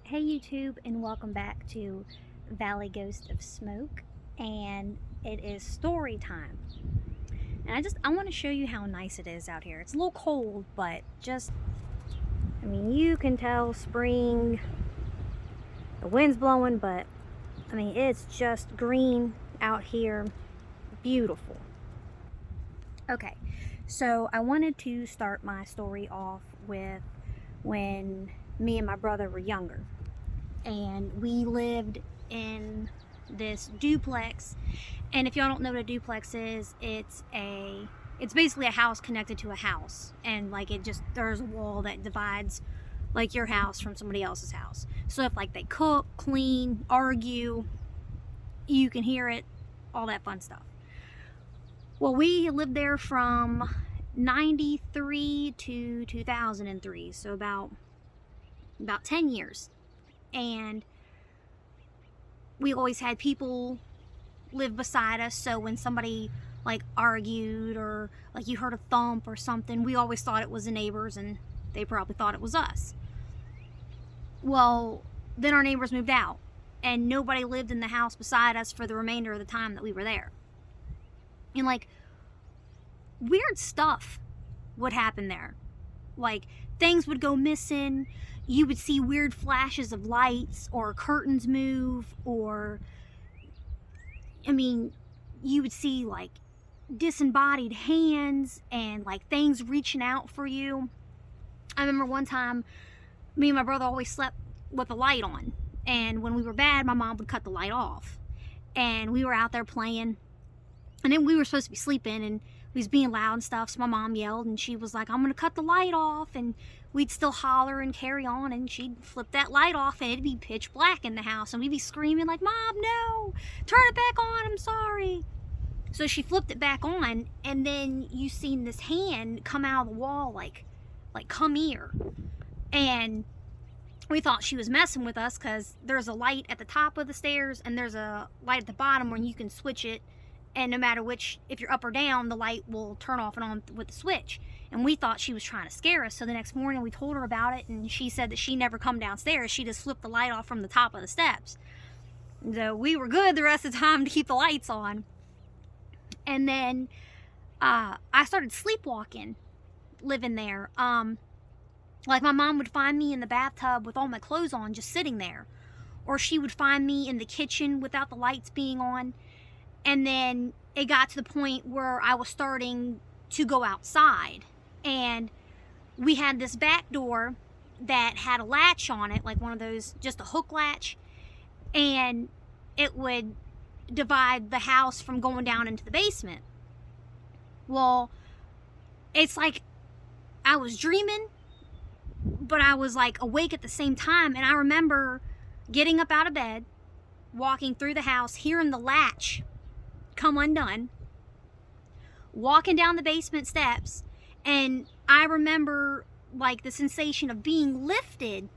Hey YouTube, and welcome back to Valley Ghost of Smoke, and it is story time. And I want to show you how nice it is out here. It's a little cold, but you can tell spring, the wind's blowing, but it's just green out here, beautiful. Okay, so I wanted to start my story off with when me and my brother were younger. And we lived in this duplex. And if y'all don't know what a duplex is, it's basically a house connected to a house, and there's a wall that divides like your house from somebody else's house. So if they cook, clean, argue, you can hear it, all that fun stuff. Well, we lived there from 93 to 2003, so about 10 years. And we always had people live beside us, so when somebody argued or you heard a thump or something, we always thought it was the neighbors, and they probably thought it was us. Well, then our neighbors moved out, and nobody lived in the house beside us for the remainder of the time that we were there. And weird stuff would happen there. Things would go missing. You would see weird flashes of lights, or curtains move, or you would see disembodied hands and things reaching out for you. I remember one time, me and my brother always slept with a light on, and when we were bad, my mom would cut the light off, and we were out there playing, and then we were supposed to be sleeping, and we was being loud and stuff, so my mom yelled, and she was like, "I'm gonna cut the light off," and we'd still holler and carry on, and she'd flip that light off, and it'd be pitch black in the house, and we'd be screaming "Mom, no, turn it back on, I'm sorry." So she flipped it back on, and then you seen this hand come out of the wall, like "Come here," and we thought she was messing with us, because there's a light at the top of the stairs, and there's a light at the bottom where you can switch it, and no matter which, if you're up or down, the light will turn off and on with the switch. And we thought she was trying to scare us, so the next morning we told her about it, and she said that she never come downstairs, she just flipped the light off from the top of the steps. So we were good the rest of the time to keep the lights on. And then I started sleepwalking living there. My mom would find me in the bathtub with all my clothes on, just sitting there, or she would find me in the kitchen without the lights being on. And then it got to the point where I was starting to go outside, and we had this back door that had a latch on it, like one of those, just a hook latch, and it would divide the house from going down into the basement. Well, it's like I was dreaming, but I was awake at the same time, and I remember getting up out of bed, walking through the house, hearing the latch come undone, walking down the basement steps, and I remember the sensation of being lifted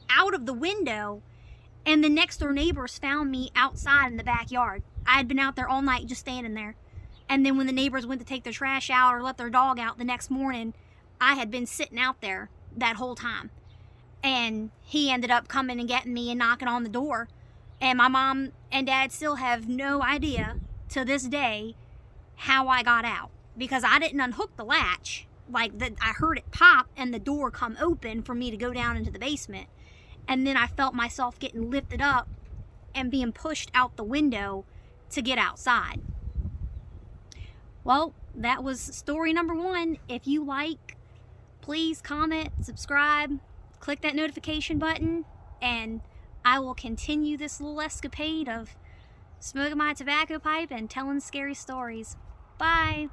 out of the window, and the next door neighbors found me outside in the backyard. I had been out there all night just standing there, and then when the neighbors went to take their trash out or let their dog out the next morning, I had been sitting out there that whole time. And he ended up coming and getting me and knocking on the door, and my mom and dad still have no idea to this day how I got out, because I didn't unhook the latch. I heard it pop and the door come open for me to go down into the basement, and then I felt myself getting lifted up and being pushed out the window to get outside. Well, that was story number 1. If you like, please comment, subscribe, click that notification button, and I will continue this little escapade of smoking my tobacco pipe and telling scary stories. Bye.